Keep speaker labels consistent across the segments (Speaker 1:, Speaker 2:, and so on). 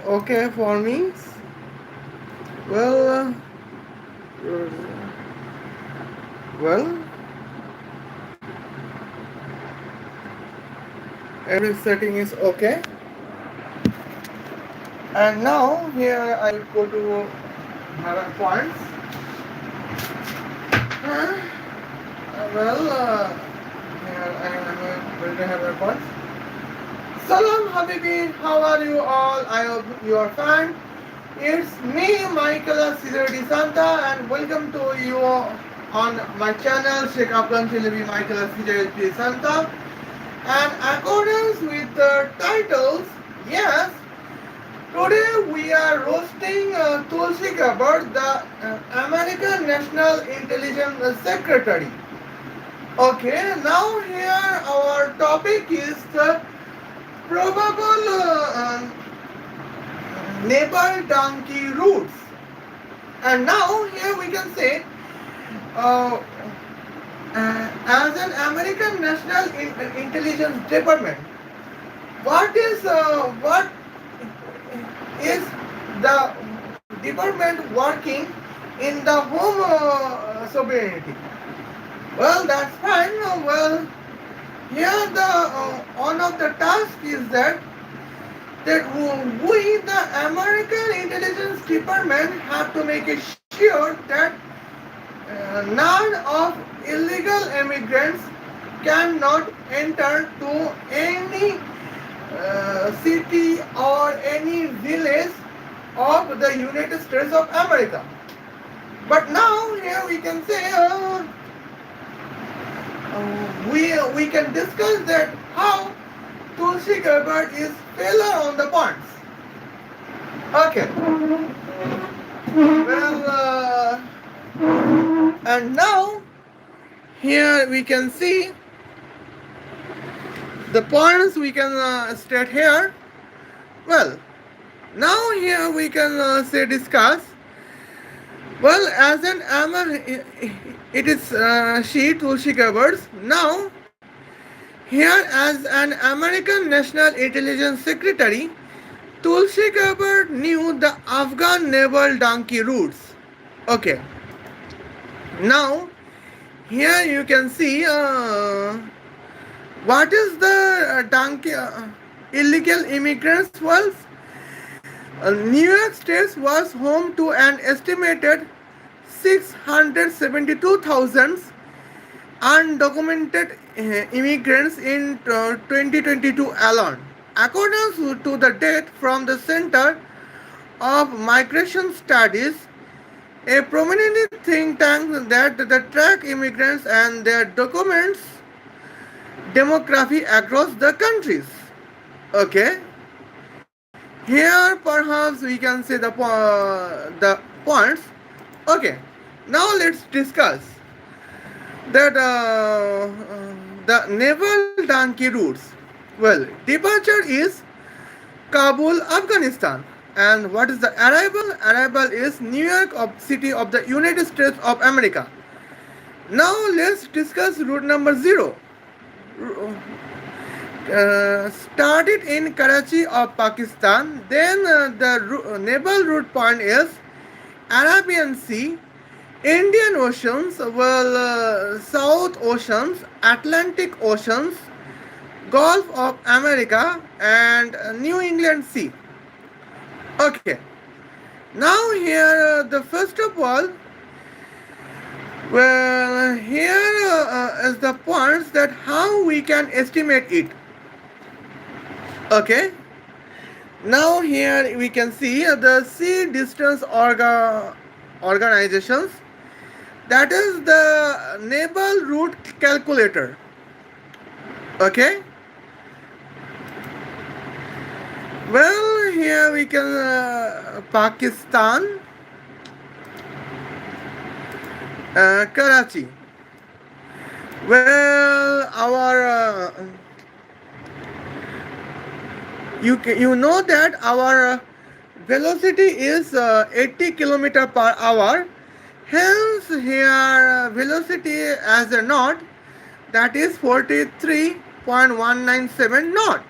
Speaker 1: okay for me. Well, well, every setting is okay. And now here I go to have points. Here I am going to have a points. Salam Habibi, how are you all? I hope you are fine. It's me, Michael Caesar Santa, and welcome to you on my channel, Sheikh Afghan Jelebi Michael Caesar Santa. And accordance with the titles, yes, today we are roasting Tulsi Gabbard, the American National Intelligence Secretary. Okay, now here our topic is the probable Naval Dunki routes. And now here we can say, uh, as an American National Intelligence Department, what is the department working in the home sovereignty? Well, that's fine. Well, here the one of the tasks is that we, the American Intelligence Department, have to make it sure that none of illegal immigrants cannot enter to any city or any village of the United States of America. But now here we can say we can discuss that how Tulsi Gabbard is failure on the points. Okay. Well, and now here we can see the points we can state here. Well, now here we can say discuss. Well, as an it is she Tulsi Gabbard. Now, here as an American National Intelligence Secretary, Tulsi Gabbard knew the Afghan Naval Dunki routes. Okay. Now, here you can see what is the Dunki illegal immigrants was. New York State was home to an estimated 672,000 undocumented immigrants in 2022 alone. According to the data from the Center of Migration Studies, a prominent think tank that track immigrants and their documents demography across the countries. Okay. Here perhaps we can say the points. Okay, now let's discuss that the Naval Dunki routes. Well, departure is Kabul, Afghanistan, and what is the arrival? Arrival is New York City of the United States of America. Now let's discuss route number 0. Started in Karachi of Pakistan. Then the naval route point is Arabian Sea, Indian Oceans, South Oceans, Atlantic Oceans, Gulf of America, and New England Sea. Okay. Now here the first of all, well, here is the points that how we can estimate it. Okay. Now here we can see the sea distance organizations. That is the naval route calculator. Okay. Well, here we can Pakistan, Karachi. Well, our you know that our velocity is 80 kilometer per hour. Hence here velocity as a knot, that is 43.197 knot.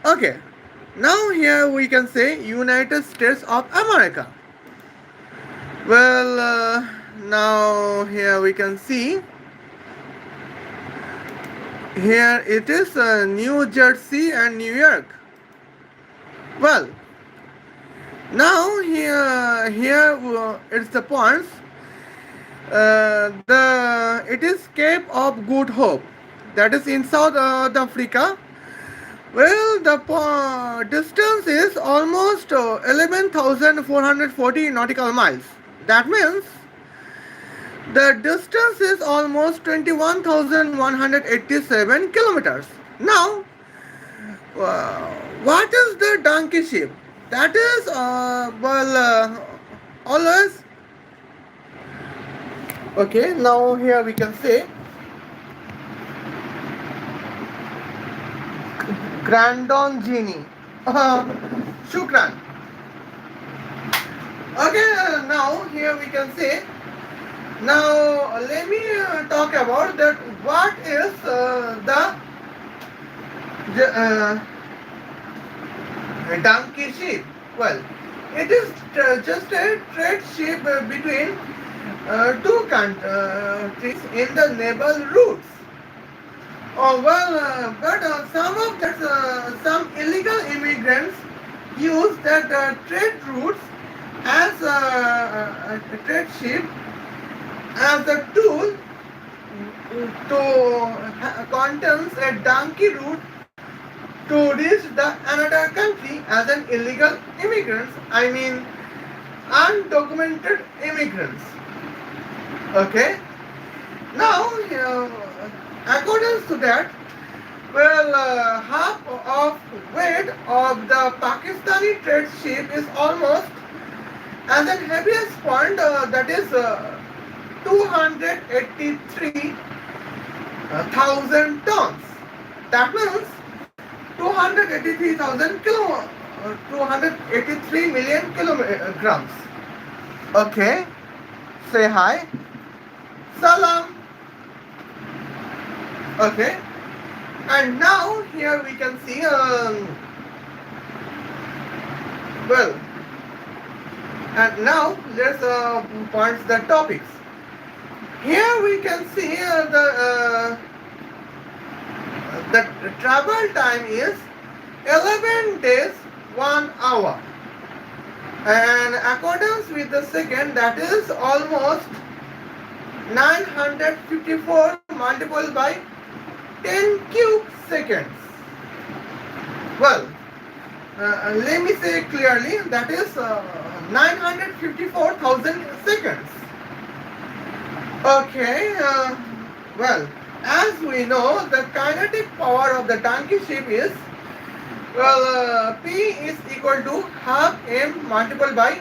Speaker 1: Okay. Now here we can say United States of America. Well, now here we can see here it is New Jersey and New York. Well, now here it's the points. The it is Cape of Good Hope, that is in South Africa. Well, the distance is almost 11,440 nautical miles. That means the distance is almost 21,187 kilometers. Now, what is the donkey ship? That is, always. Okay, now here we can say Grandon Genie. Shukran. Okay, now here we can say. Now let me talk about that. What is the donkey ship? Well, it is just a trade ship between two countries in the naval routes. But some illegal immigrants use that trade routes as a trade ship as a tool to contains a donkey route to reach the another country as an illegal immigrants. I mean undocumented immigrants. Okay. Now, according to that, half of weight of the Pakistani trade ship is almost as an heaviest point that is 283,000 tons. That means 283 million kilograms. Okay. Say hi. Salam. Okay. And now here we can see well, and now let's point the topics. Here we can see the travel time is 11 days 1 hour, and accordance with the second, that is almost 954 multiplied by 10 cube seconds. Well, let me say clearly, that is 954,000 seconds. Okay, well, as we know, the kinetic power of the donkey ship is, P is equal to half m multiplied by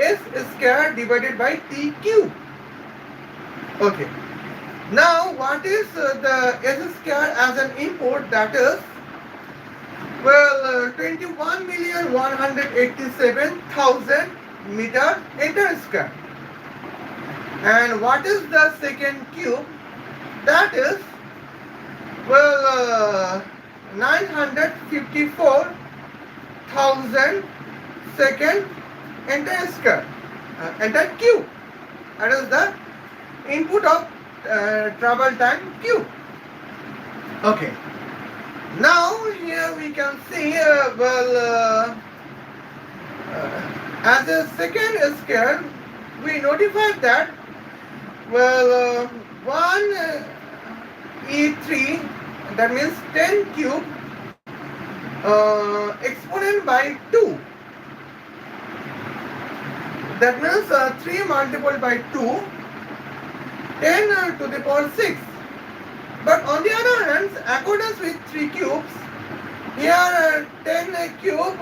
Speaker 1: s square divided by t cube. Okay. Now, what is the s square as an input? That is, 21,187,000 meter inter square. And what is the second cube? That is, 954,000 second entire square, entire cube. That is the input of travel time cube. Okay. Now here we can see as a second square, we notified that 1 E3, that means 10 cube exponent by 2. That means 3 multiplied by 2, 10 to the power 6. But on the other hand, accordance with 3 cubes, here 10 cube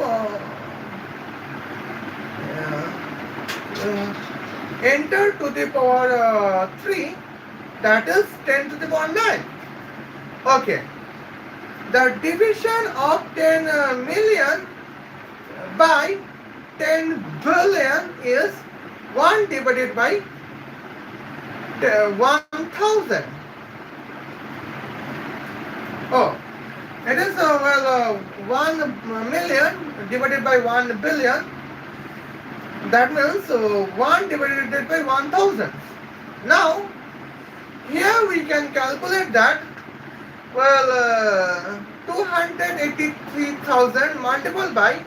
Speaker 1: enter to the power 3, that is 10 to the power 9. Okay. The division of 10 million by 10 billion is 1 divided by 1,000. Oh, It is 1 million divided by 1 billion. That means 1 divided by 1000. Now here we can calculate that 283,000 multiplied by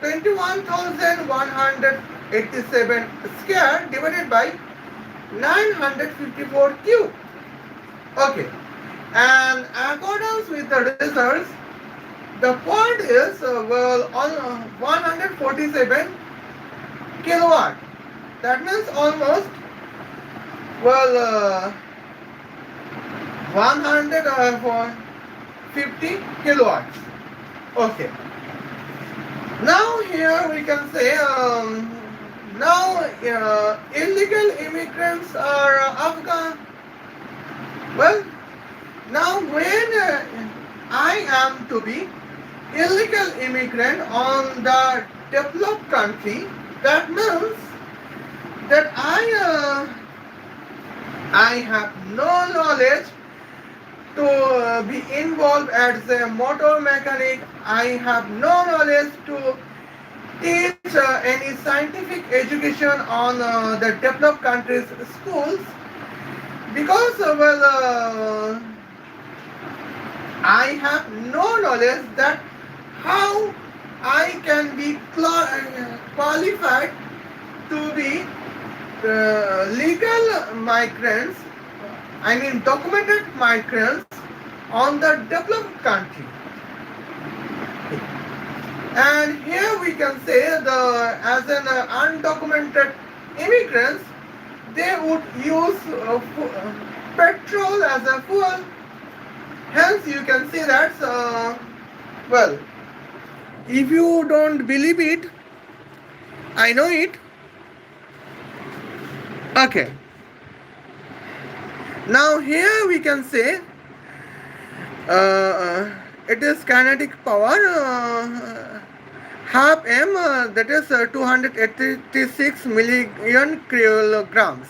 Speaker 1: 21,187 square divided by 954 cube. Okay, and accordance with the results, the point is on 147 kilowatt. That means almost well 150 kilowatts. Okay. Now here we can say now illegal immigrants are Afghan. Well, now when I am to be illegal immigrant on the developed country, that means that I have no knowledge to be involved as a motor mechanic. I have no knowledge to teach any scientific education on the developed countries' schools because I have no knowledge that how I can be qualified to be legal migrants, I mean documented migrants on the developed country. And here we can say as an undocumented immigrants, they would use petrol as a fuel. Hence you can see that, well, if you don't believe it, I know it. Okay. Now here we can say it is kinetic power half m, that is 286 million kilograms.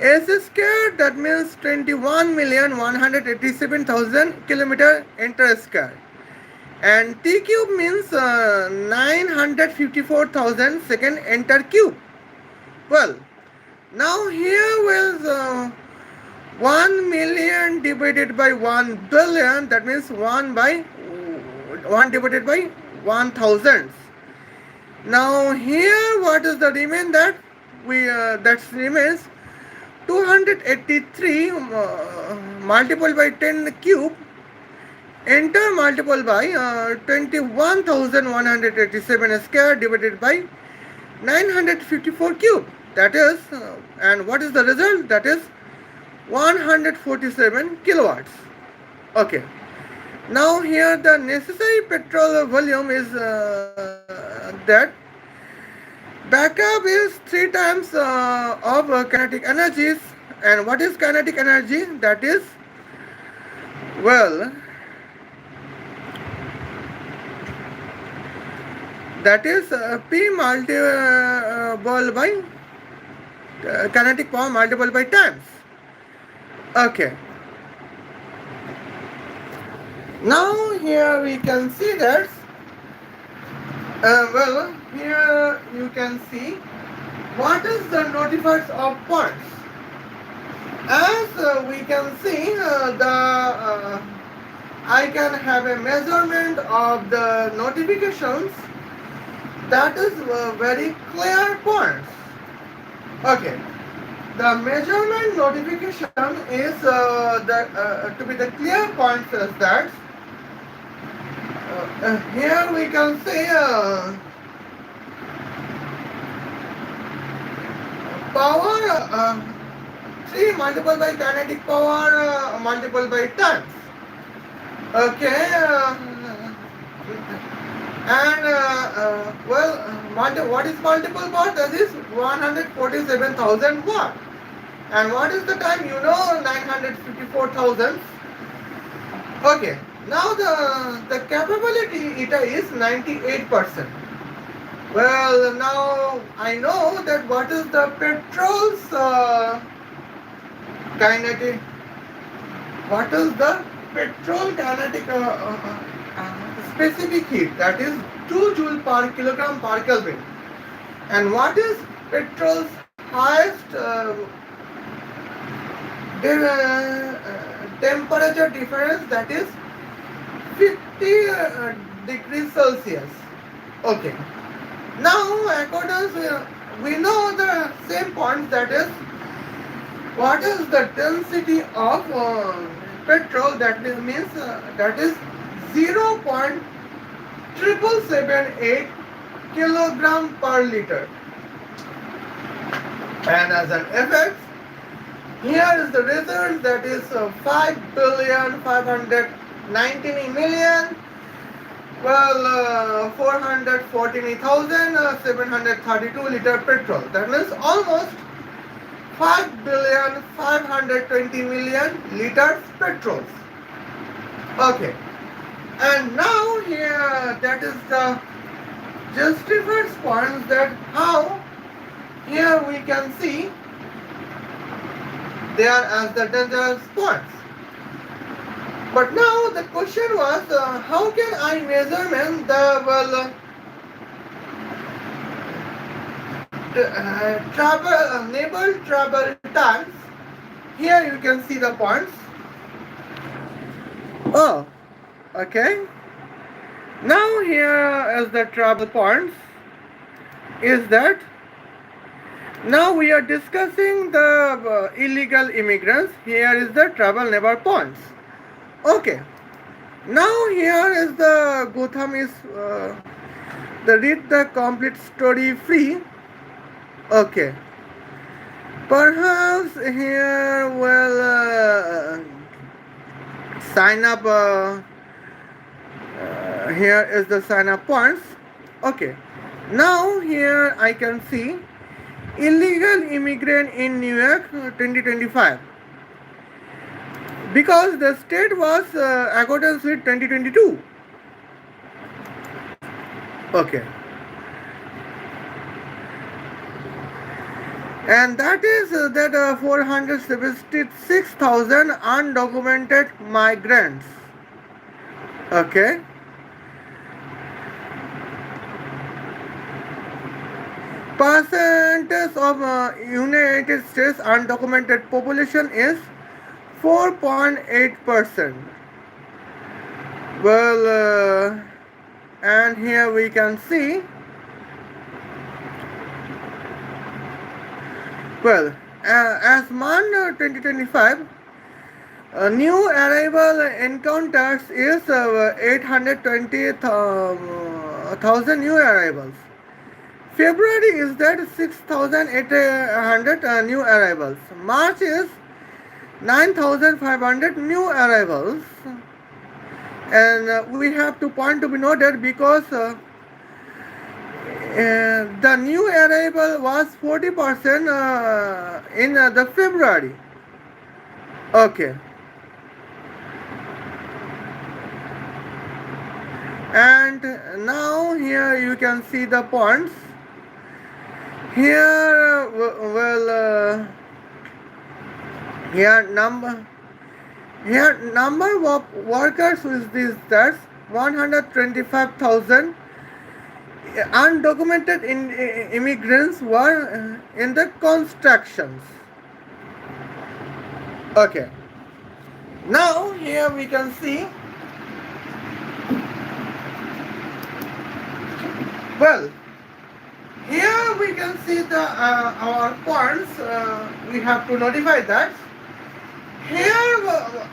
Speaker 1: S square, that means 21,187,000 kilometer enter square. And T cube means 954,000 second enter cube. Well, now here was 1 million divided by 1 billion, that means 1 divided by 1000. Now here what is the remain that that remains 283 multiplied by 10 cube enter multiplied by 21,187 square divided by 954 cube. That is, and what is the result? That is 147 kilowatts. Okay. Now here the necessary petrol volume is that backup is 3 times of kinetic energies. And what is kinetic energy? That is, well, that is P multiplied by kinetic power multiplied by times. Okay. Now here we can see that well, here you can see what is the notifiers of points. As we can see I can have a measurement of the notifications, that is very clear points. Okay. The measurement notification is to be the clear points is that here we can say power 3 multiplied by kinetic power multiplied by times. Okay, and well, what is multiple power? That is 147,000 watt. And what is the time? You know, 954,000. Okay. Now the capability eta is 98%. Well, now I know that what is the petrol's kinetic what is the petrol kinetic specific heat, that is 2 joule per kilogram per Kelvin, and what is petrol's highest temperature difference, that is 50 degrees Celsius. Okay. Now, according we know the same points, that is what is the density of petrol, that is means that is 0.7778 kilogram per liter, and as an effect, here is the result, that is 5,519,000,000 414,732 liter petrol. That means almost 5,520,000,000 liters petrol. Okay. And now here, that is the justified points, that how here we can see they are as the dangerous points. But now the question was, how can I measure the naval travel times? Here you can see the points. Oh, okay. Now here is the travel points. Is that now we are discussing the illegal immigrants. Here is the travel naval points. Okay. Now here is the Gotham is the read the complete story free. Okay. Perhaps here sign up. Here is the sign up points. Okay. Now here I can see illegal immigrant in New York 2025, because the state was accordance with 2022. Okay. And that is that 476,000 undocumented migrants. Okay. Percentage of United States undocumented population is 4.8%. And here we can see, as Month 2025, new arrival encounters is 820,000 new arrivals. February is that 6,800 new arrivals. March is 9,500 new arrivals. And we have to point to be noted, because the new arrival was 40% in the February. Okay. And now here you can see the points. Here, here number of workers with this, that's 125,000 undocumented immigrants were in the constructions. Okay. Now here we can see, here we can see the our points. We have to notify that here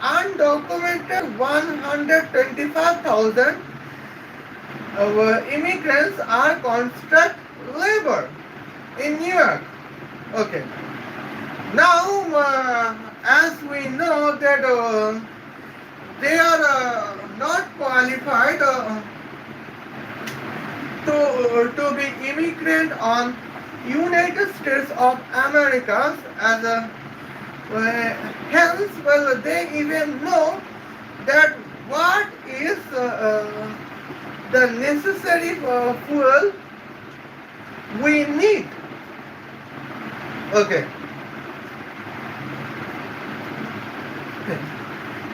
Speaker 1: undocumented 125,000 immigrants are contract labor in New York. Okay. Now, as we know that they are not qualified to be immigrant on United States of America, as a hence they even know that what is the necessary fuel we need. Okay.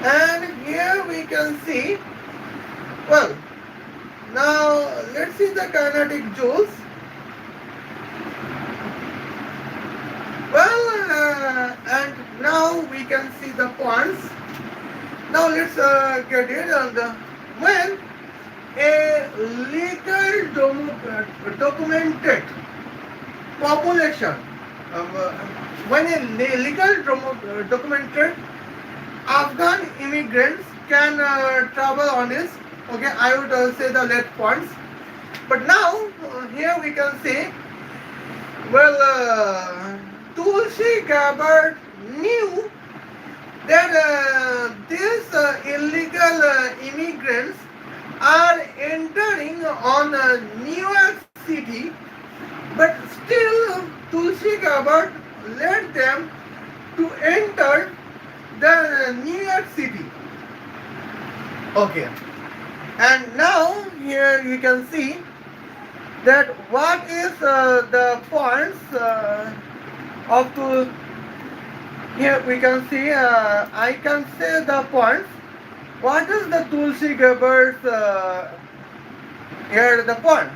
Speaker 1: And here we can see, well, now let's see the kinetic joules. Well, and now we can see the points. Now let's get it on the when a legal documented population, when a legal documented Afghan immigrants can travel on this. Okay, I would say the left points. But now here we can say, well, Tulsi Gabbard knew that these illegal immigrants are entering on New York City, but still Tulsi Gabbard led them to enter the New York City. Okay, and now here you can see that what is the points of to here we can see I can say the points. What is the Tulsi Gabbard's here the point?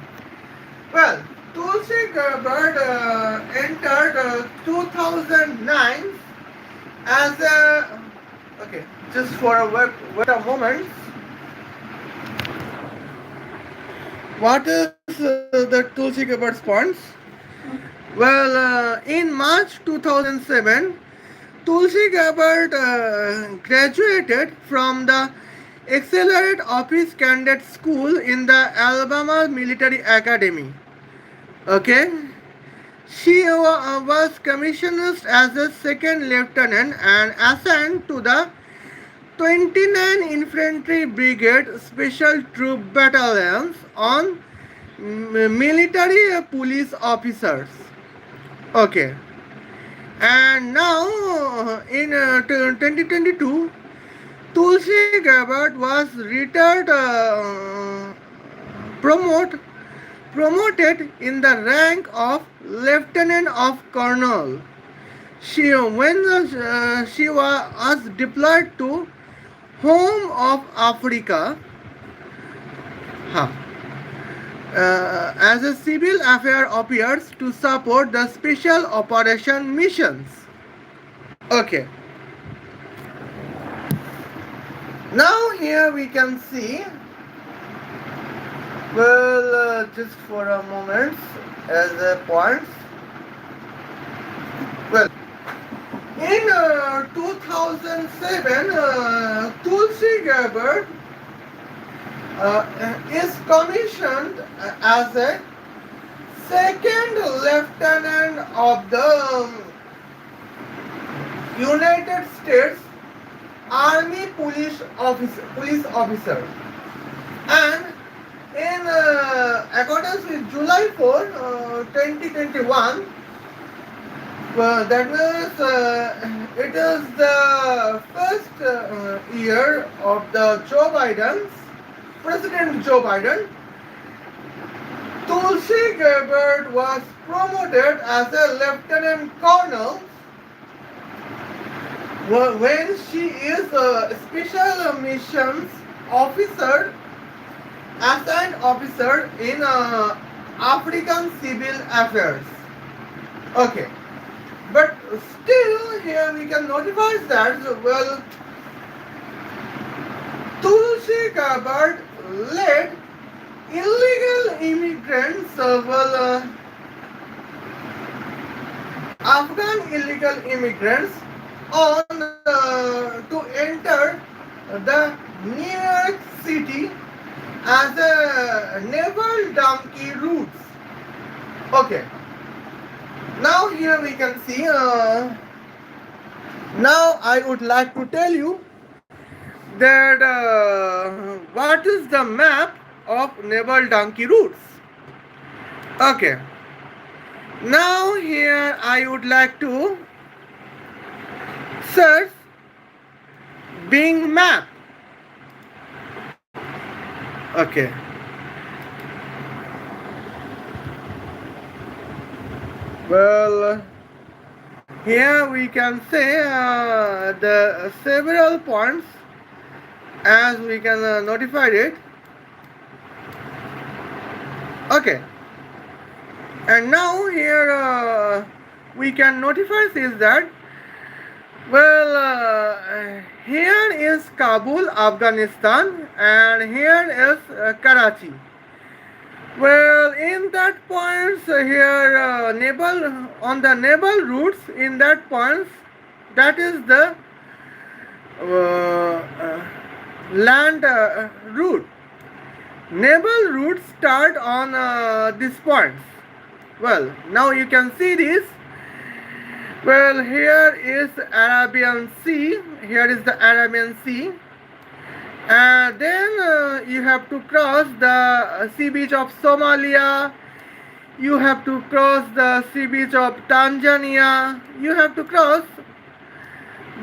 Speaker 1: Well, Tulsi Gabbard entered 2009 as a okay. Just for wait a moment. What is the Tulsi Gabbard's points? Well, in March 2007, Tulsi Gabbard graduated from the Accelerated Office Candidate School in the Alabama Military Academy. Okay, she was commissioned as a second lieutenant and assigned to the 29 Infantry Brigade Special Troop Battalions on military police officers. Okay, and now in 2022, Tulsi Gabbard was retired, promoted in the rank of Lieutenant of Colonel. She was deployed to Horn of Africa as a civil affairs officer to support the special operation missions. Okay. Now here we can see, well, just for a moment as a points. Well, in 2007, Tulsi Gabbard is commissioned as a second lieutenant of the United States Army police officer, and in accordance with July 4, 2021, that means it is the first year of the President Joe Biden. Tulsi Gabbard was promoted as a lieutenant colonel when she is a special missions officer, assigned officer in African civil affairs. Okay, but still here we can notify that, well, Tulsi Gabbard led illegal immigrants, Afghan illegal immigrants on to enter the New York City as a Naval Dunki routes. Okay. Now here we can see. Now I would like to tell you that what is the map of Naval Dunki routes. Okay. Now here I would like to search Bing map. Okay. Well, here we can say the several points as we can notify it. Okay, and now here we can notify is that, well, here is Kabul, Afghanistan, and here is Karachi. Well, in that points here, naval on the naval routes in that points, that is the land route. Naval routes start on these points. Well, now you can see this. Well, here is Arabian Sea. Here is the Arabian Sea. And then you have to cross the sea beach of Somalia. You have to cross the sea beach of Tanzania. You have to cross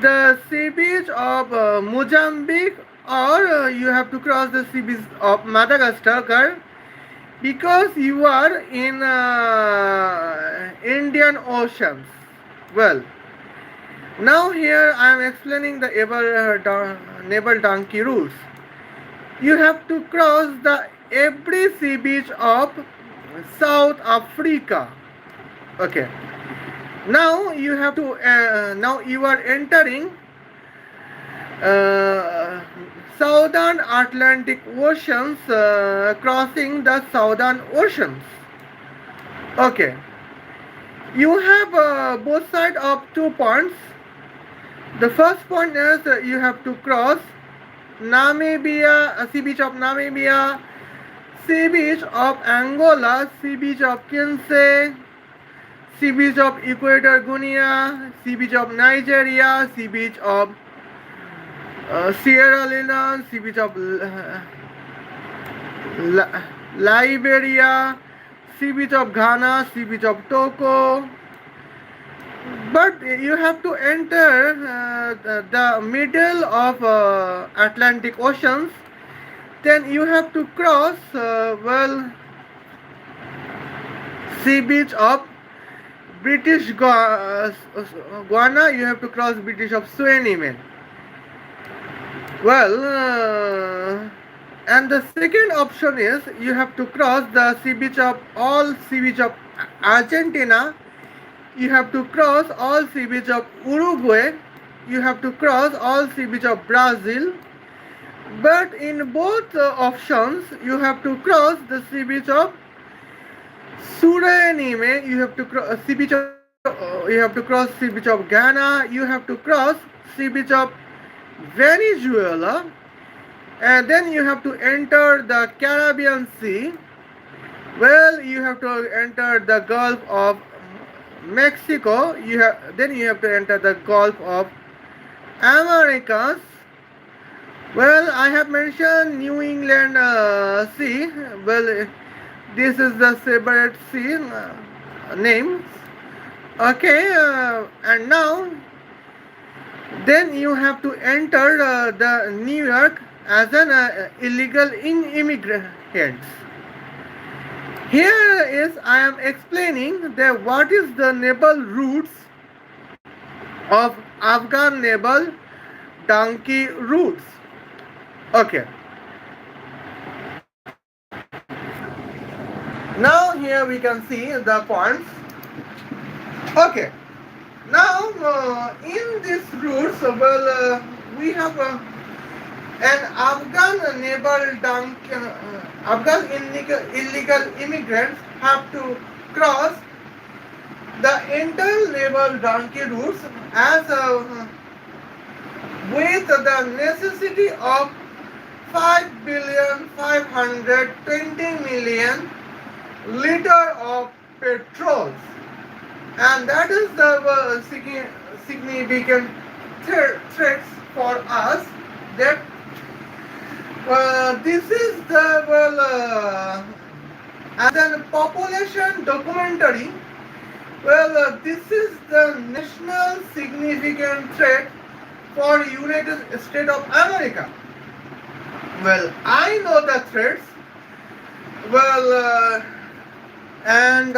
Speaker 1: the sea beach of Mozambique, or you have to cross the sea beach of Madagascar, because you are in Indian Oceans. Well, now here I am explaining the naval donkey routes. You have to cross the every sea beach of South Africa. Okay. Now you have to. Now you are entering Southern Atlantic Oceans, crossing the Southern Oceans. Okay. You have both sides of 2 points. The first point is you have to cross Namibia, sea beach of Namibia, sea beach of Angola, sea beach of Kinsey, sea beach of Equator Guinea, sea beach of Nigeria, sea beach of Sierra Leone, sea beach of Liberia, sea beach of Ghana, sea beach of Togo. But you have to enter the middle of Atlantic Oceans. Then you have to cross sea beach of British Guiana. You have to cross British of Suriname. Well, and the second option is you have to cross the sea beach of Argentina. You have to cross all sea beach of Uruguay. You have to cross all sea beach of Brazil. But in both options, you have to cross the sea beach of Suriname. You have to cross sea beach of you have to cross sea beach of Ghana. You have to cross sea beach of Venezuela, and then you have to enter the Caribbean Sea. Well, you have to enter the Gulf of Mexico. Then you have to enter the Gulf of Americas. Well, I have mentioned New England Sea. Well, this is the separate sea names. Okay, and now then you have to enter the New York as an illegal immigrant. Here is I am explaining that what is the naval routes of Afghan naval donkey routes. Okay. Now here we can see the points. Okay. Now in these routes, we have an Afghan naval donkey. Afghan illegal immigrants have to cross the inter-naval donkey routes as with the necessity of 5,520,000,000 liter of petrol, and that is the significant threats for us. That this is the as a population documentary. Well, this is the national significant threat for United States of America. Well, I know the threats. Well, and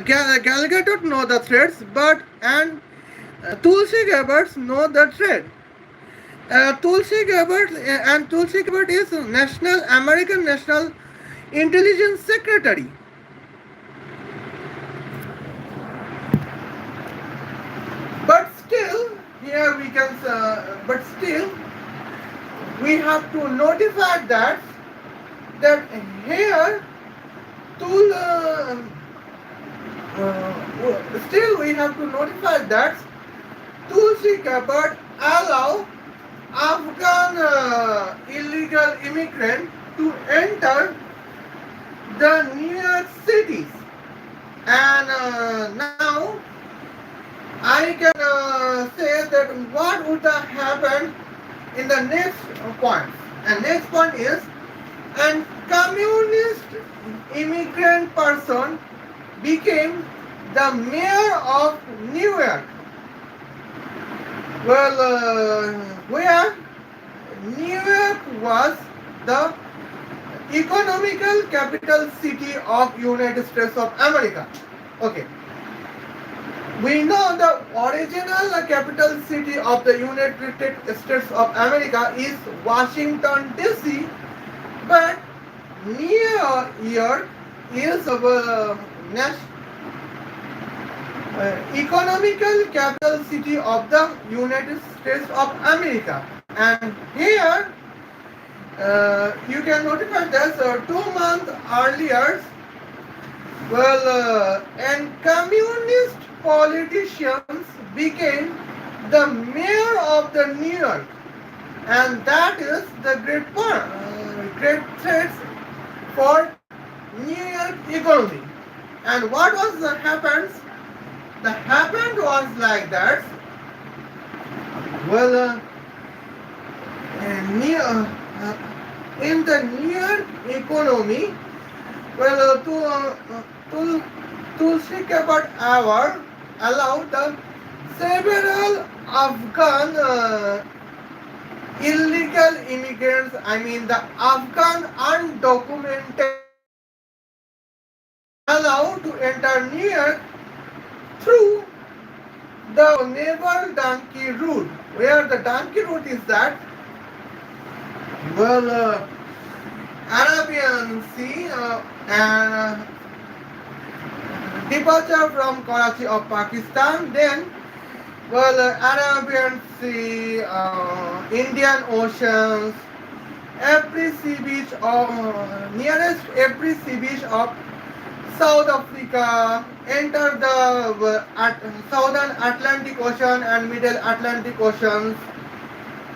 Speaker 1: Gal Gadot know the threats, but and Tulsi Gabbard know the trade. Tulsi Gabbard is National American National Intelligence Secretary. But still, here we can. But still, we have to notify that here Tul. Still, we have to notify that Tulsi Gabbard allow Afghan illegal immigrant to enter the New York cities. And now I can say that what would have happened in the next point. And next point is, and communist immigrant person became the mayor of New York. Well, where New York was the economical capital city of United States of America. Okay. We know the original capital city of the United States of America is Washington DC, but New York is the economical capital city of the United States of America. And here you can notify that 2 months earlier, and communist politicians became the mayor of the New York, and that is the great threat for New York economy. And what was the happens? The happened was like that. Well, in the New York economy, Tulsi Gabbard allowed the several Afghan illegal immigrants, I mean the Afghan undocumented, allowed to enter New York through the Naval Dunki route. Where the Dunki route is that? Arabian Sea and departure from Karachi of Pakistan, then Arabian Sea, Indian Oceans, every sea beach of nearest every sea beach of South Africa, enter the Southern Atlantic Ocean and Middle Atlantic Oceans,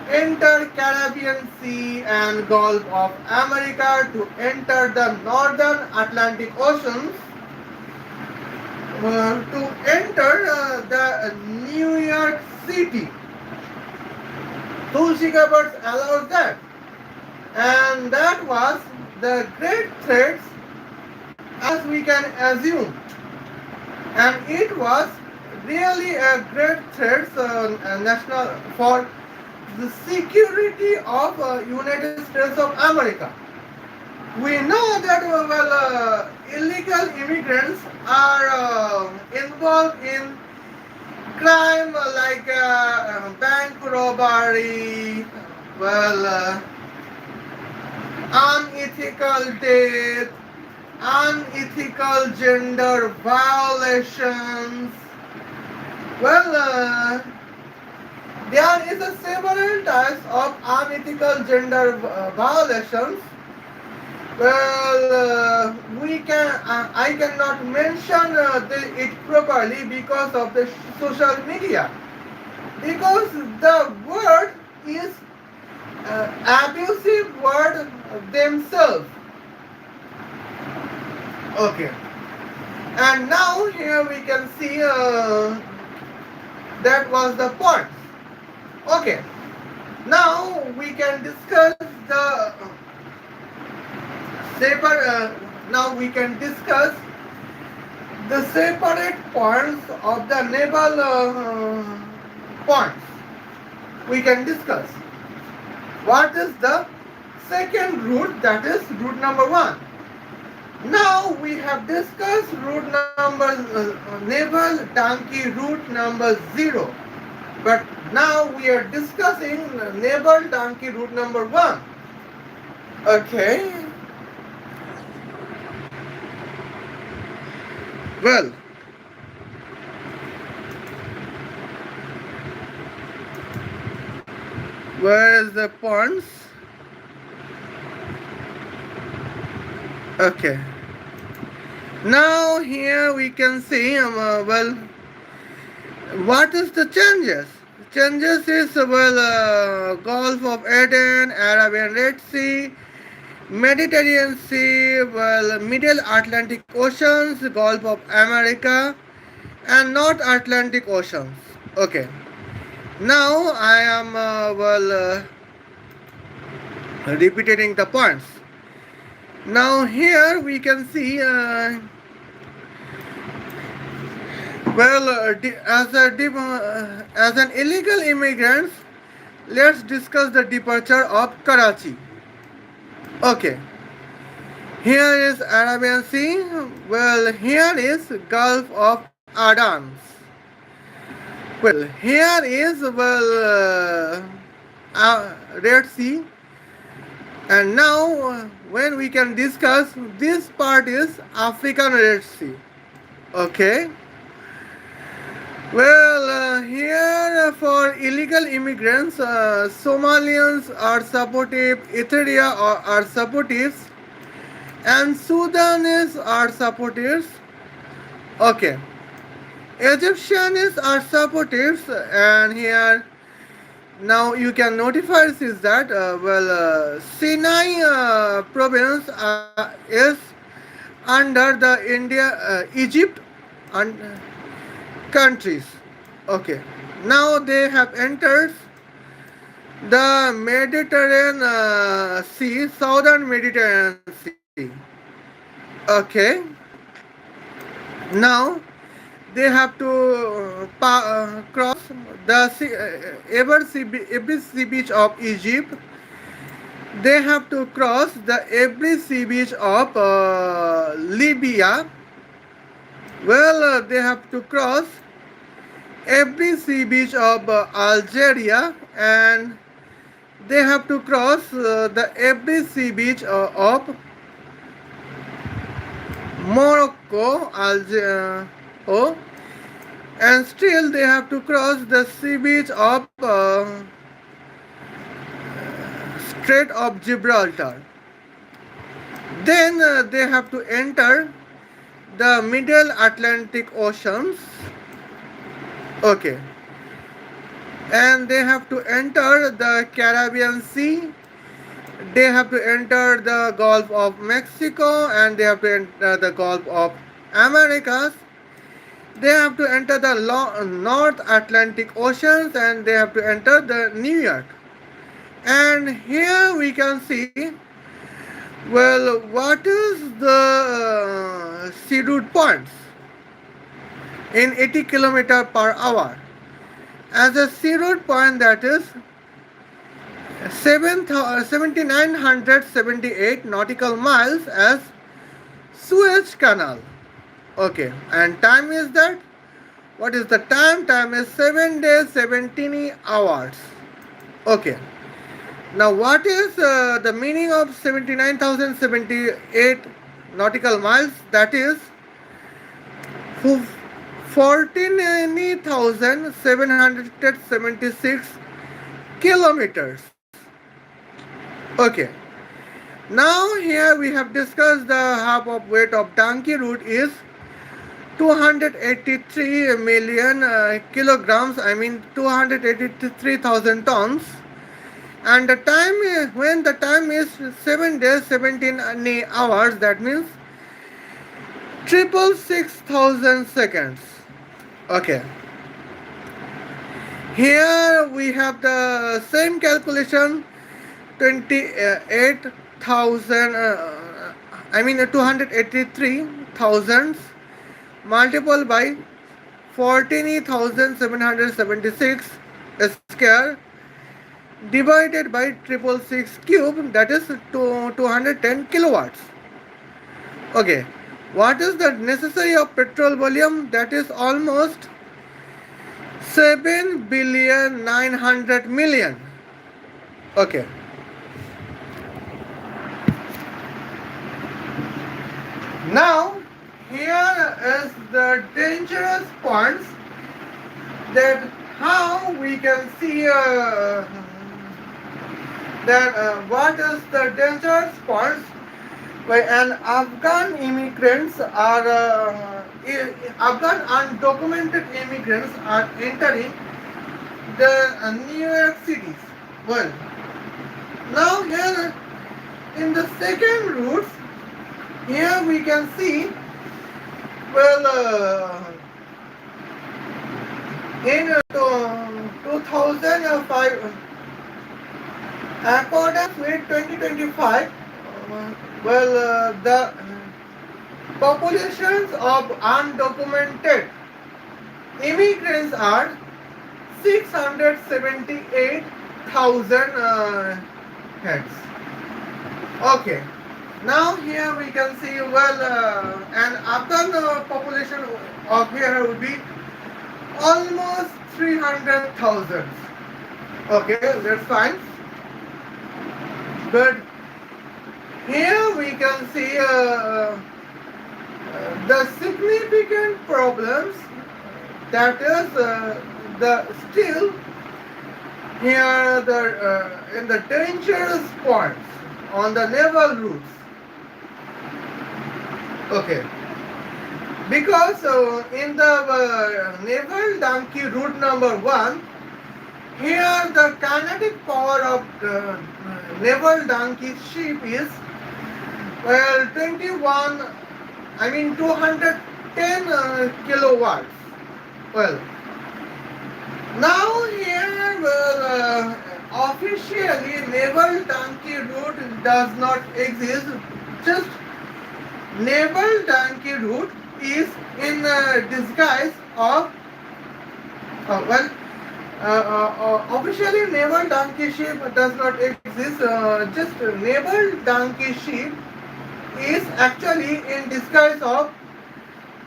Speaker 1: enter Caribbean Sea and Gulf of America to enter the Northern Atlantic Oceans, to enter the New York City. Tulsi Gabbard allows that. And that was the great threats as we can assume. And it was really a great threat national for the security of United States of America. We know that illegal immigrants are involved in crime like bank robbery, unethical death, unethical gender violations. There is a several types of unethical gender violations. I cannot mention it properly because of the social media. Because the word is abusive word themselves. Okay. And now here we can see that was the point. Okay. Now we can discuss the separate points of the naval points. We can discuss what is the second route, that is route number 1. Now we have discussed route number naval donkey route number 0. But now we are discussing Naval Dunki route number 1. Okay. Well, where is the points? Okay. Now here we can see, what is the changes? Changes is, Gulf of Aden, Arabian Red Sea, Mediterranean Sea, Middle Atlantic Oceans, Gulf of America, and North Atlantic Oceans. Okay. Now I am repeating the points. Now here we can see, as an illegal immigrant, let's discuss the departure of Karachi. Okay. Here is Arabian Sea. Well, here is Gulf of Aden. Well, here is Red Sea. And now, when we can discuss, this part is African Red Sea. Okay. Well, here for illegal immigrants, Somalians are supportive, Eritrea are supportive, and Sudanese are supporters. Okay. Egyptians are supporters, and here now you can notify is that Sinai province is under the Egypt and countries. Okay. Now they have entered the Mediterranean Sea, southern Mediterranean Sea. Okay. Now they have to cross the every sea beach of Egypt. They have to cross the every sea beach of Libya. Well, they have to cross every sea beach of Algeria, and they have to cross the every sea beach of Morocco, oh, and still they have to cross the sea beach of Strait of Gibraltar. Then they have to enter the Middle Atlantic Oceans. Okay. And they have to enter the Caribbean Sea. They have to enter the Gulf of Mexico, and they have to enter the Gulf of Americas. They have to enter the North Atlantic Oceans, and they have to enter the New York. And here we can see, well, what is the sea route points in 80 km per hour. As a sea route point, that is 7,978 nautical miles as Suez Canal. Okay, and time is that? What is the time? Time is 7 days 17 hours. Okay. Now, what is the meaning of 79,078 nautical miles? That is 14,776 kilometers. Okay. Now here we have discussed the half of weight of donkey route is 283 million kilograms. I mean 283,000 tons. And the time when the time is 7 days 17 hours, that means 666,000 seconds. Okay. Here we have the same calculation, 28,000 283,000 multiplied by 14,776 square divided by 666 cube, that is 210 kilowatts. Okay, what is the necessary of petrol volume? That is almost 7,900,000,000. Okay. Now, here is the dangerous points that how we can see that what is the dangerous points when Afghan immigrants are Afghan undocumented immigrants are entering the New York cities. Well, now here in the second route, here we can see well in 2005 according with 2025 the populations of undocumented immigrants are 678,000 heads. Okay. Now here we can see an Afghan population of here would be almost 300,000. Okay, that's fine. But here we can see the significant problems that is the still here in the dangerous points on the naval routes. Okay, because in the naval Dunki route number 1, here the kinetic power of the naval Dunki ship is 210 kilowatts. Well, now here officially naval Dunki route does not exist. Just naval Dunki route is in disguise of officially naval Dunki ship does not exist. Just naval Dunki ship is actually in disguise of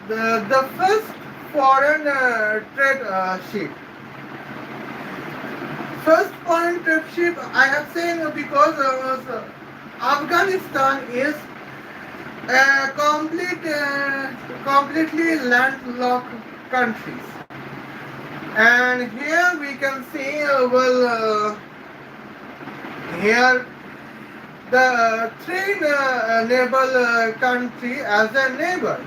Speaker 1: the first foreign trade ship. First foreign trade ship I have seen because Afghanistan is a completely landlocked countries, and here we can see here the three naval country as a neighbor.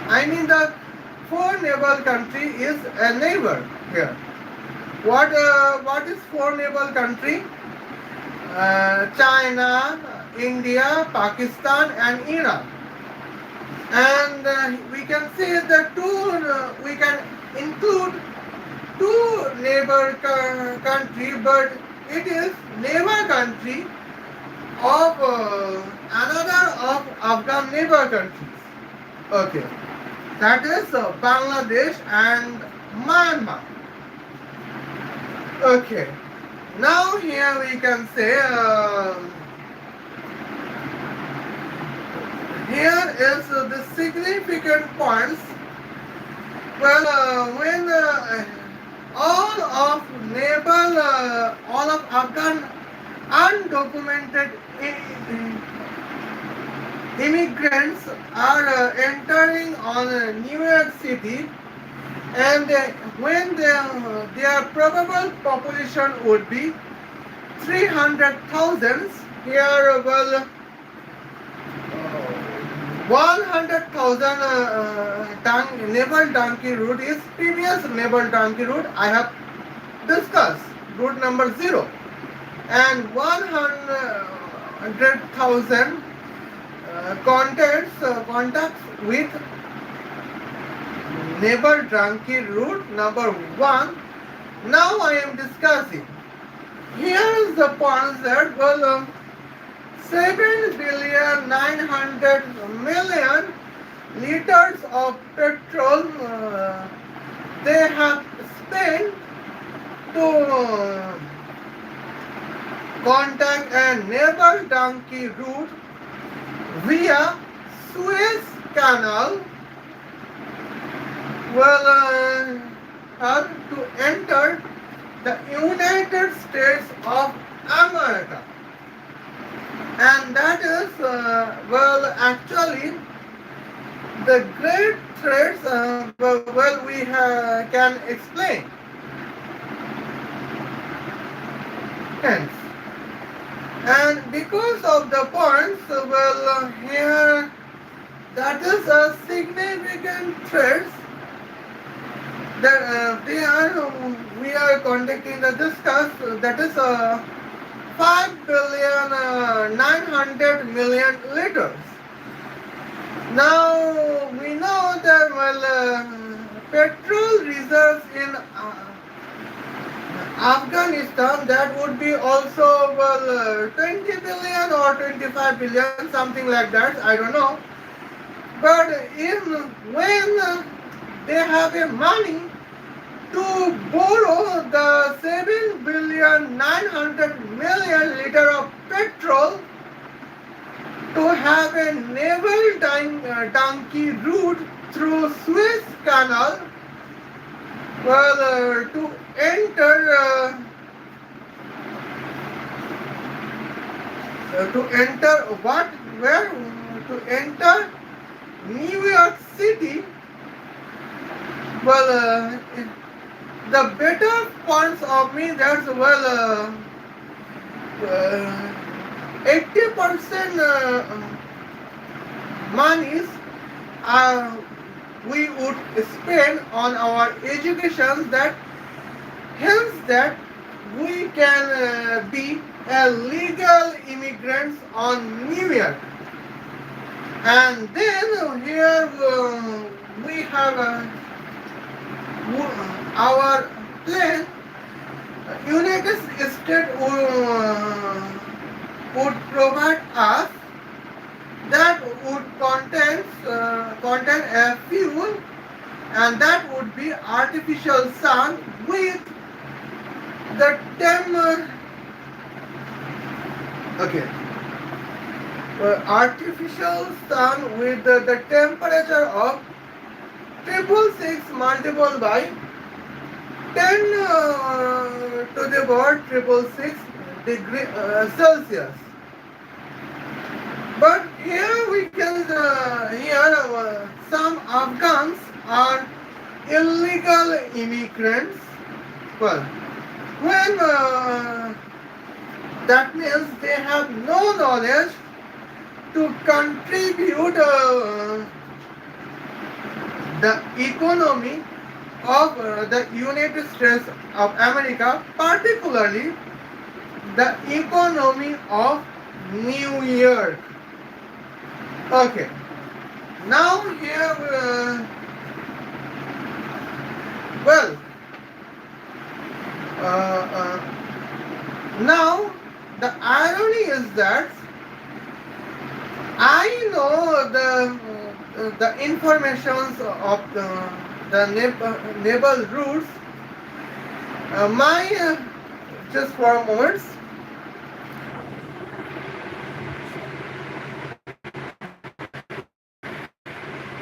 Speaker 1: I mean the four naval country is a neighbor here. What is four naval country? China, India, Pakistan, and Iran. And we can say that we can include two neighbor country, but it is neighbor country of another of Afghan neighbor countries. Okay, that is Bangladesh and Myanmar. Okay, now here we can say here is the significant points. Well, when all of Afghan undocumented immigrants are entering on New York City, and when their probable population would be 300,000, here 100,000 naval Dunki route is previous naval Dunki route I have discussed, route number 0, and 100,000 contacts with naval Dunki route number 1. Now I am discussing. Here is the points that 7,900,000,000 liters of petrol they have spent to contact a naval Dunki route via Suez Canal well, her to enter the United States of America. And that is, actually, the great threats, can explain. Hence, and because of the points, here, that is a significant threats that we are conducting the discuss, that is 5 billion 900 million liters. Now we know that petrol reserves in Afghanistan, that would be also 20 billion or 25 billion, something like that. I don't know. But when they have a money to borrow the 7 billion 900 million liter of petrol to have a naval donkey route through Suez Canal, to enter what, where, to enter New York City. The better points of me, that's 80% monies we would spend on our education, that hence that we can be a legal immigrants on New York. And then here we have our plan. United States would provide us, that would contain a fuel, and that would be artificial sun with the artificial sun with the temperature of 666 multiplied by 10 to the power 666 degree Celsius. But here we can some Afghans are illegal immigrants. Well, when that means they have no knowledge to contribute the economy of the United States of America, particularly the economy of New York. Okay. Now here, now the irony is that I know the informations of the naval routes. Just for a moment.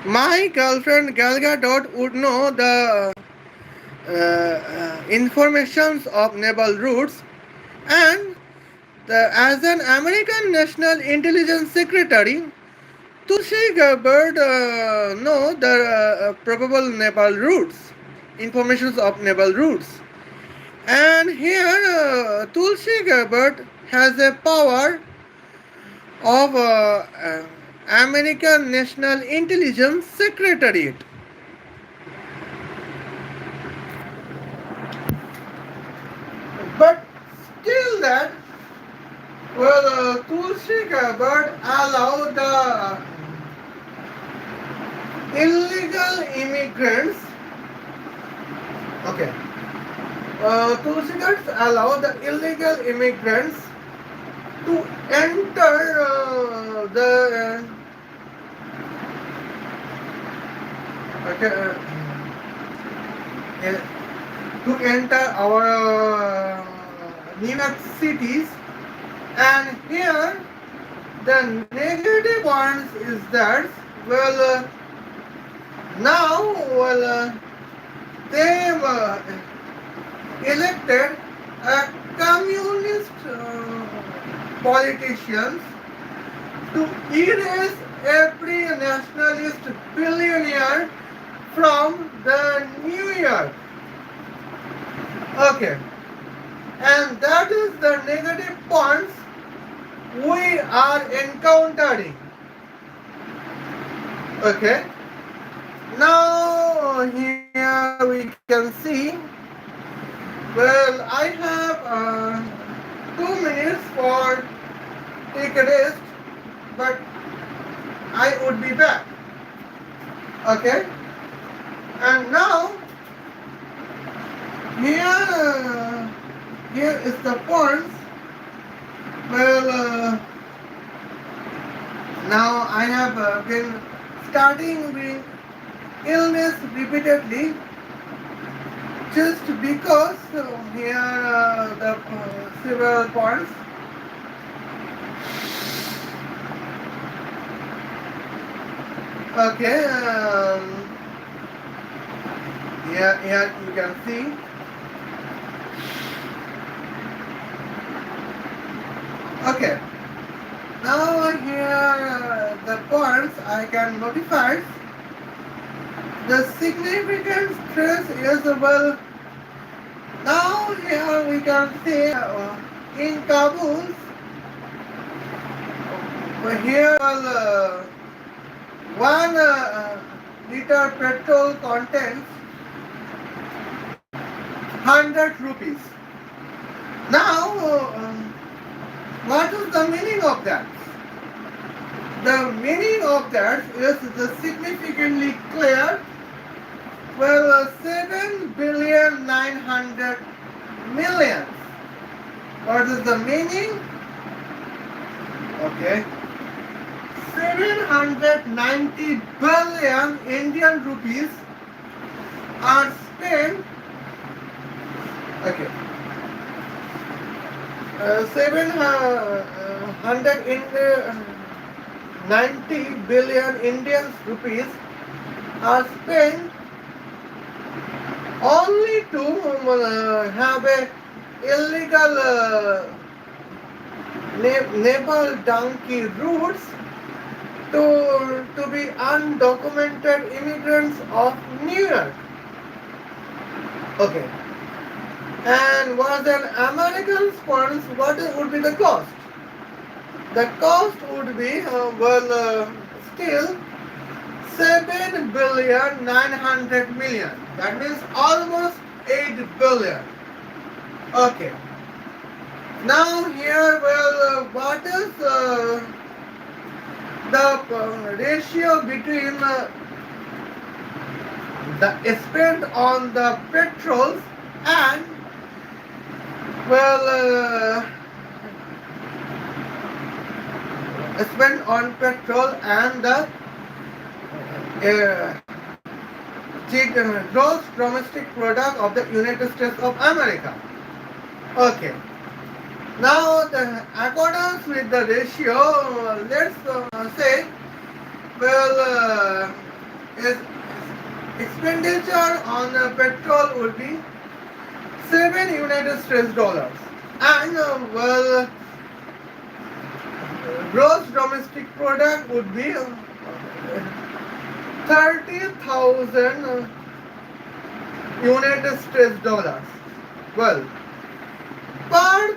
Speaker 1: My girlfriend Gal Gadot would know the informations of naval routes, and as an American National Intelligence Secretary, Tulsi Gabbard know the probable naval routes, informations of naval routes. And here Tulsi Gabbard has a power of American National Intelligence Secretariat. But still that, Tulsi Gabbard allowed the illegal immigrants. Okay. Tulsi Gabbard allowed the illegal immigrants to enter our New York cities, and here the negative ones is that Now, they elected a communist politicians to erase every nationalist billionaire from the New York. Okay, and that is the negative points we are encountering. Okay, now here we can see. Well, I have 2 minutes for take a rest, but I would be back. Okay, and now here is the points. Well, now I have been starting with illness repeatedly just because here the several points. Okay, here you can see. Okay, now here the points I can notify. The significant stress is well. Now here we can see in Kabul. Here 1 liter petrol contains 100 rupees. Now, what is the meaning of that? The meaning of that is the significantly clear. Well, 7,900,000,000. What is the meaning? Okay. 790 billion Indian rupees are spent. Okay. 790 billion Indian rupees are spent only to have a illegal Naval Dunki routes to be undocumented immigrants of New York. Okay. And was an American sponsor, what would be the cost? The cost would be, still 7,900,000,000. That means almost 8 billion. Okay. Now here, what is the ratio between the spent on the petrols and spent on petrol and the gross domestic product of the United States of America. Okay. Now, the accordance with the ratio, let's say, expenditure on petrol would be 7 United States dollars, and gross domestic product would be 30,000 United States dollars. Well, per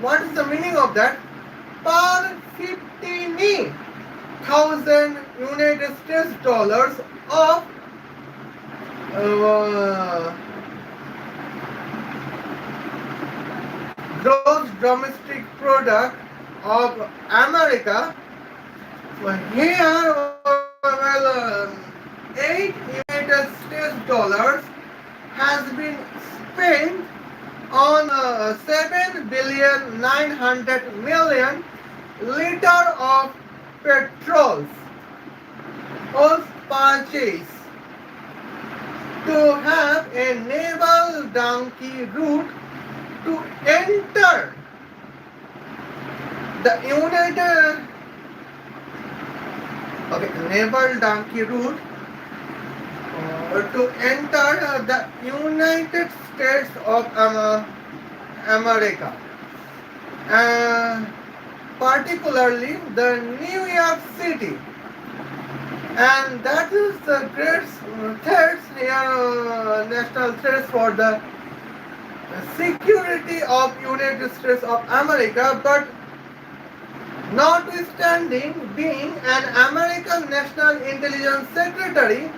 Speaker 1: what is the meaning of that? Per 50,000 United States dollars of gross domestic product of America. Here, 8 United States dollars has been spent on 7,900,000,000 liter of petrols was purchased to have a naval donkey route to enter the naval donkey route to enter the United States of America, and particularly the New York City, and that is the great threats here, national threats for the security of United States of America. But notwithstanding being an American National Intelligence Secretary,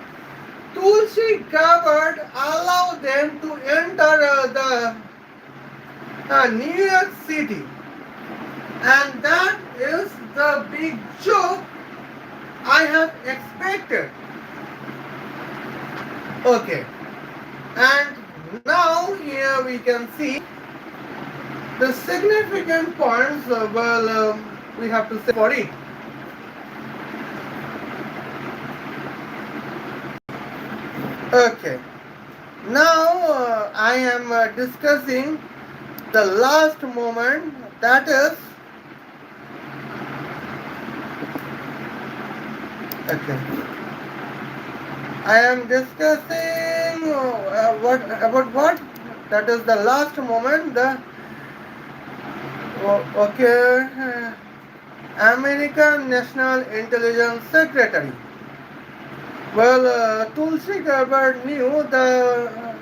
Speaker 1: Tulsi Gabbard allowed them to enter the New York City, and that is the big joke I have expected. Okay, and now here we can see the significant points. We have to say for it. Okay, now I am discussing the last moment, that is okay. I am discussing what about what? That is the last moment. The okay, American National Intelligence Secretary. Well, Tulsi Gabbard knew the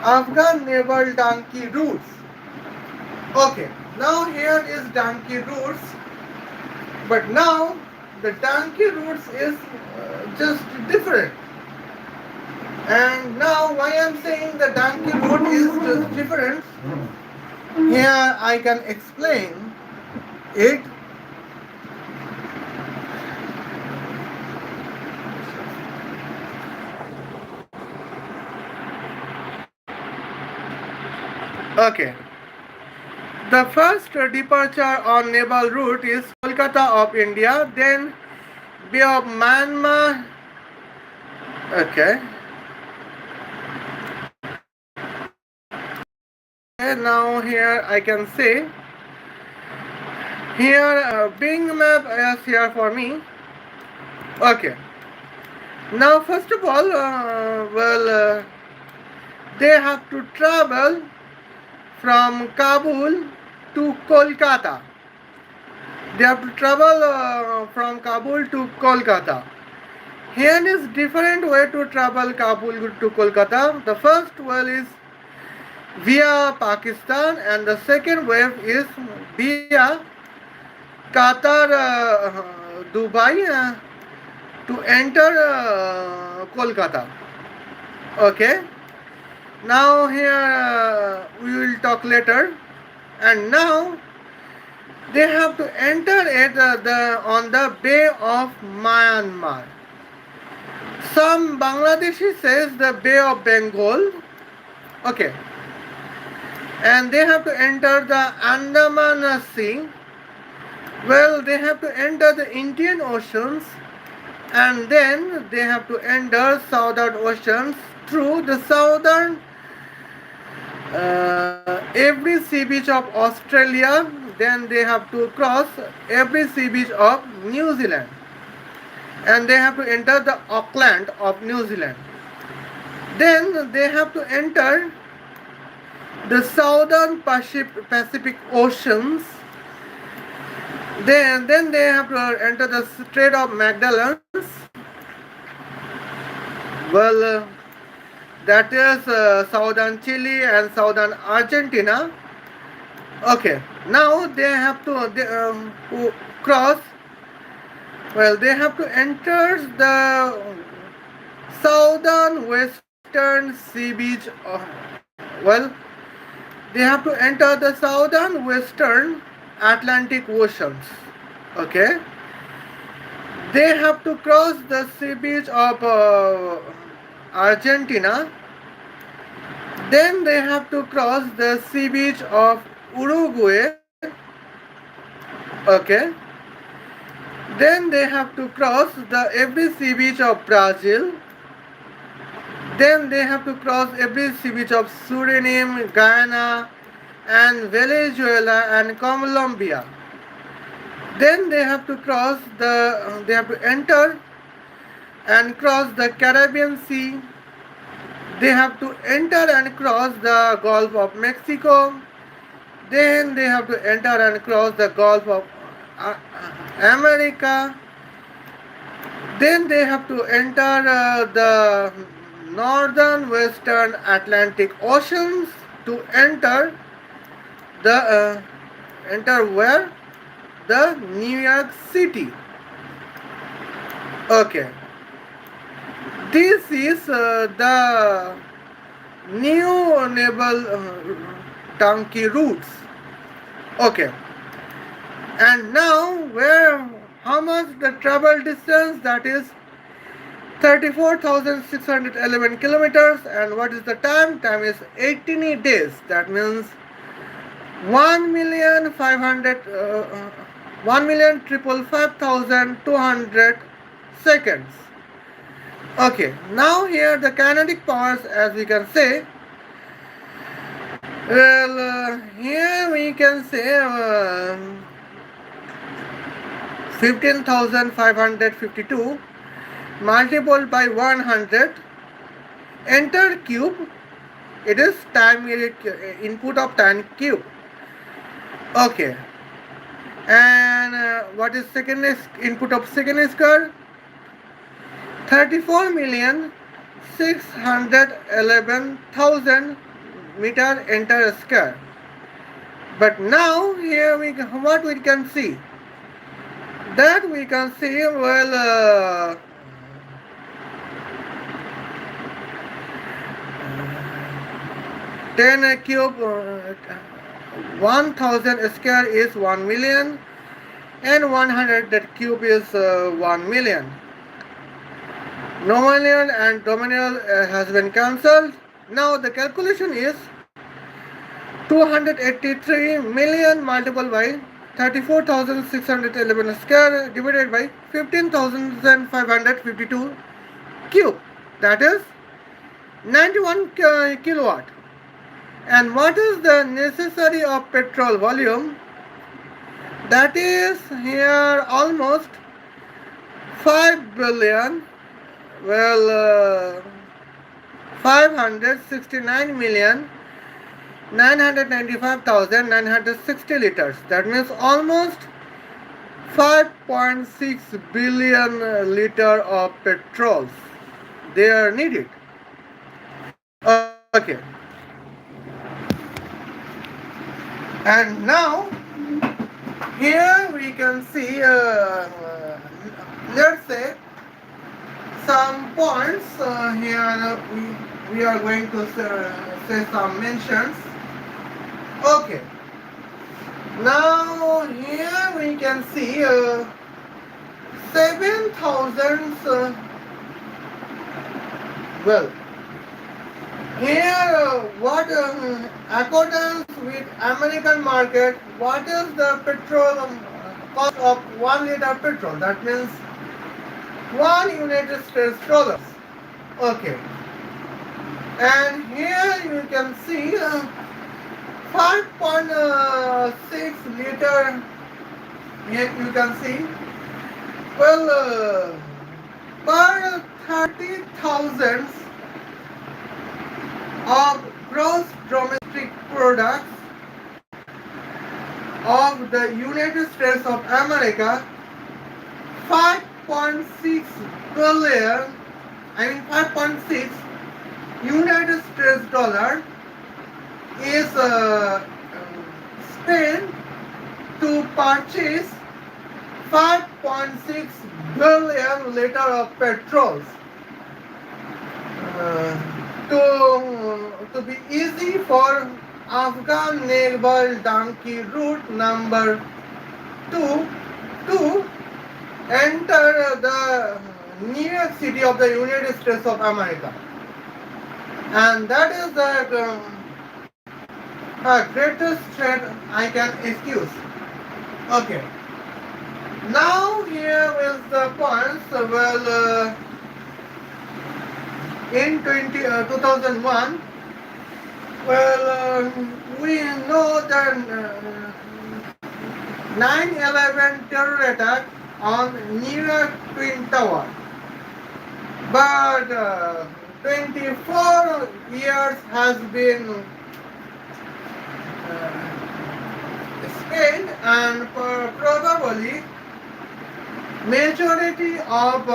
Speaker 1: Afghan Naval Dunki routes. Okay, now here is Dunki routes, but now the Dunki routes is just different. And now why I am saying the Dunki route is just different, here I can explain it. Okay. The first departure on naval route is Kolkata of India, then Bay of Myanmar. Okay. And now here I can say, here Bing map is here for me. Okay. Now first of all, they have to travel from Kabul to Kolkata. They have to travel from Kabul to Kolkata. Here is different way to travel Kabul to Kolkata. The first way is via Pakistan, and the second way is via Qatar, Dubai, to enter Kolkata. Okay. Now here we will talk later, and now they have to enter it on the Bay of Myanmar. Some Bangladeshi says the Bay of Bengal. Okay, and they have to enter the Andaman Sea. Well, they have to enter the Indian Oceans, and then they have to enter Southern Oceans through the southern every sea beach of Australia. Then they have to cross every sea beach of New Zealand, and they have to enter the Auckland of New Zealand. Then they have to enter the southern Pacific Oceans. Then they have to enter the Strait of Magellan. Well, that is southern Chile and southern Argentina. Okay, now they have to cross. Well, they have to enter the southern western sea beach. Well, they have to enter the southern western Atlantic Oceans. Okay, they have to cross the sea beach of Argentina. Then they have to cross the sea beach of Uruguay. Okay. Then they have to cross the every sea beach of Brazil. Then they have to cross every sea beach of Suriname, Guyana, and Venezuela and Colombia. Then they have to enter and cross the Caribbean Sea They have to enter and cross the Gulf of Mexico. Then they have to enter and cross the Gulf of America. Then they have to enter the northern western Atlantic Oceans to the enter where the New York City. Okay, this is the new naval Dunki routes. Okay, and now where how much the travel distance, that is 34,611 kilometers, and what is the time is 18 days, that means 1,555,200 seconds. Okay, now here the kinetic powers, as we can say, well, here we can say 15,552 multiplied by 100 enter cube, it is time input of time cube. Okay, and what is second input of second square? 34,611,000 meter enter square. But now here what we can see, that we can see, well, 10 cube 1000 square is 1 million, and 100 that cube is 1 million. Nominal and nominal has been cancelled. Now the calculation is 283 million multiplied by 34,611 square divided by 15,552 cube, that is 91 kilowatt. And what is the necessary of petrol volume? That is here almost 5 billion, well, 569 million 995,960 liters. That means almost 5.6 billion liter of petrols they are needed. Okay. And now here we can see let's say some points here we are going to say some mentions. Okay, now here we can see 7,000 well, here what accordance with American market, what is the petrol cost of 1 liter petrol? That means 1 United States dollars. Okay, and here you can see 5.6 liter. Here you can see, well, per 30,000 of gross domestic products of the United States of America, 5.6 billion, 5.6 United States dollar is spent to purchase 5.6 billion liter of petrols. To be easy for Afghan Naval Dunki route number 2 to enter the New York City of the United States of America. And that is the greatest threat I can excuse. Okay. Now here is the points. Well, in 2001, well, we know that 9/11 terror attack on New York Twin Tower. But 24 years has been spent, and probably majority of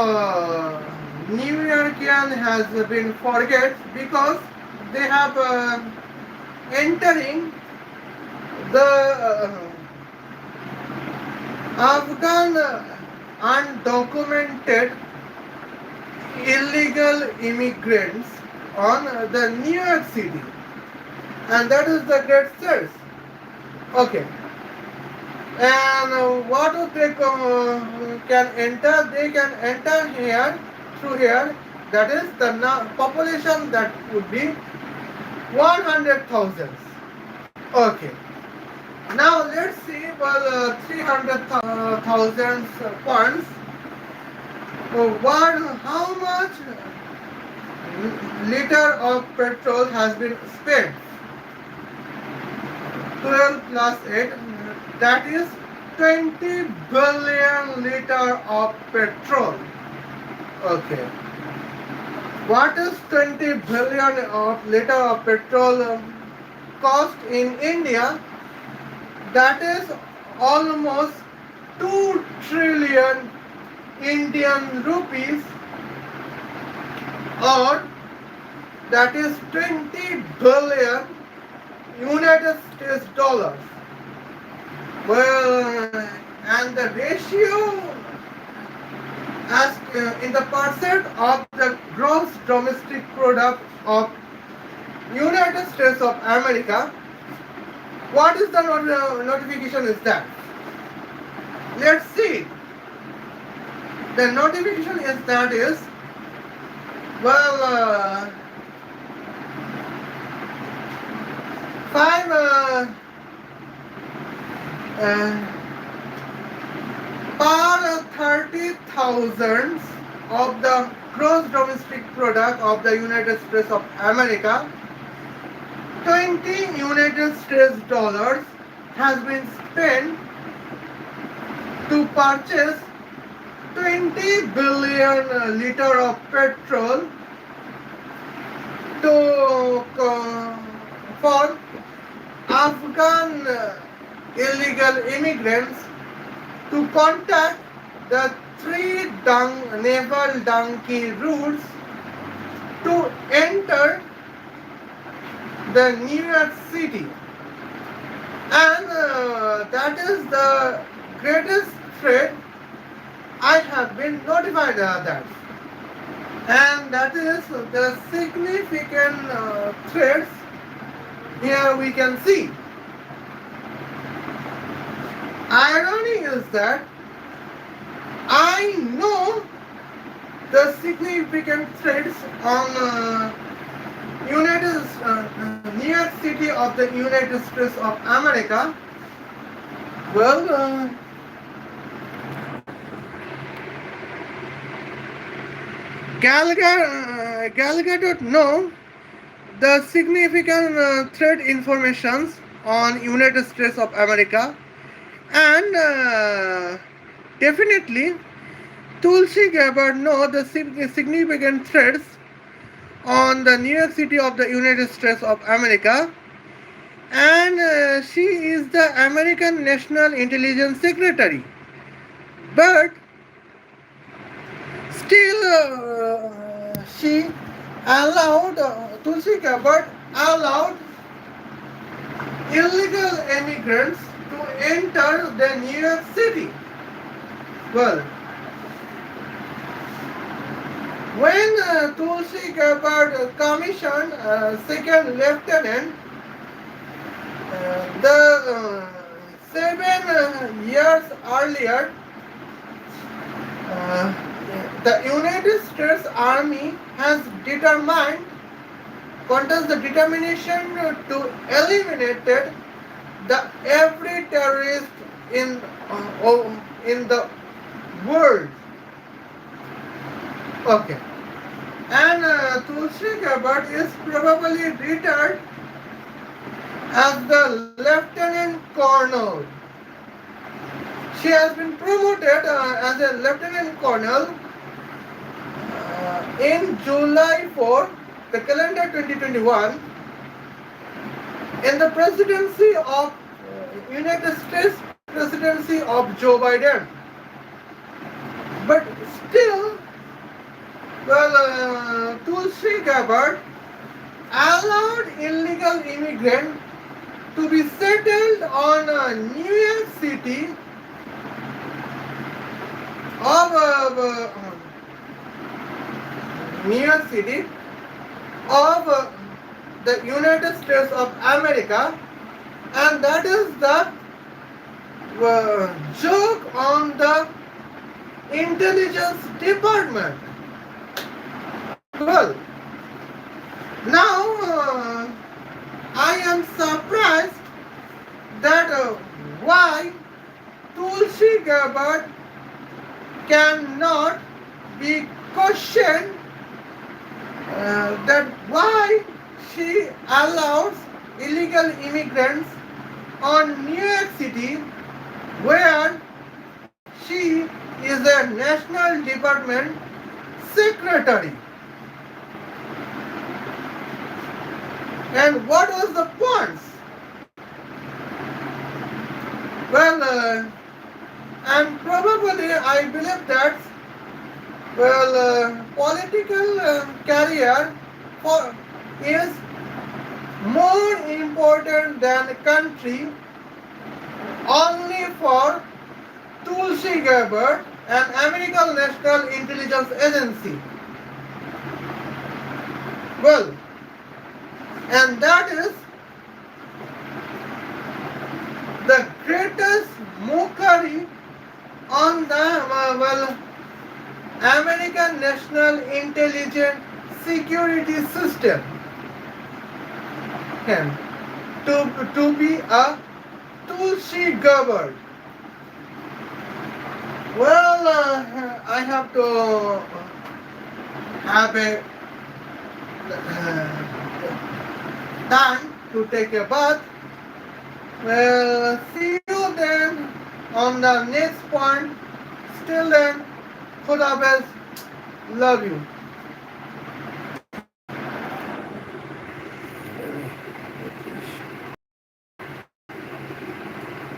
Speaker 1: New Yorkian has been forget because they have entering the Afghan undocumented illegal immigrants on the New York City, and that is the great search. Okay, and what they can enter? They can enter here through here. That is the population that would be 100,000. Okay. Now let's see. Well, 300,000 funds. How much liter of petrol has been spent? 12 plus 8, that is 20 billion liter of petrol. Okay. What is 20 billion of liter of petrol cost in India? That is almost 2 trillion Indian rupees, or that is 20 billion United States dollars. Well, and the ratio as in the percent of the gross domestic product of United States of America. What is the notification is that? Let's see. The notification is that is, well, 5 per 30,000 of the gross domestic product of the United States of America, 20 United States dollars has been spent to purchase 20 billion liter of petrol to for Afghan illegal immigrants to contact the 3 Naval Dunki routes to enter the New York City, and that is the greatest threat I have been notified of that, and that is the significant threats here we can see. Irony is that I know the significant threats on New York City of the United States of America. Well, Gallagher don't know the significant threat informations on United States of America, and definitely Tulsi Gabbard know the significant threats on the New York City of the United States of America, and she is the American National Intelligence Secretary. But still, she allowed, Tulsi Gabbard allowed illegal immigrants to enter the New York City. Well, when Tulsi Gabbard commissioned second lieutenant, the 7 years earlier, the United States Army has determined, contest the determination to eliminate the every terrorist in the world. Okay, and Tulsi Gabbard is probably retired as the lieutenant colonel. She has been promoted as a lieutenant colonel in July 4, the calendar 2021, in the presidency of United States presidency of Joe Biden. But still, Tulsi Gabbard allowed illegal immigrants to be settled on New York City of New York City of the United States of America, and that is the joke on the intelligence department. Well, now I am surprised that why Tulsi Gabbard cannot be questioned, that why she allows illegal immigrants on New York City, where she is a National Department secretary. And what was the points? Well, and probably I believe that political career is more important than country only for Tulsi Gabbard and American National Intelligence Agency. Well, and that is the greatest mockery on the American National Intelligence Security System, and to be a Tulsi Gabbard. Well, I have to have a time to take a bath. Well, see you then on the next point. Still then, Khudafez. Love you.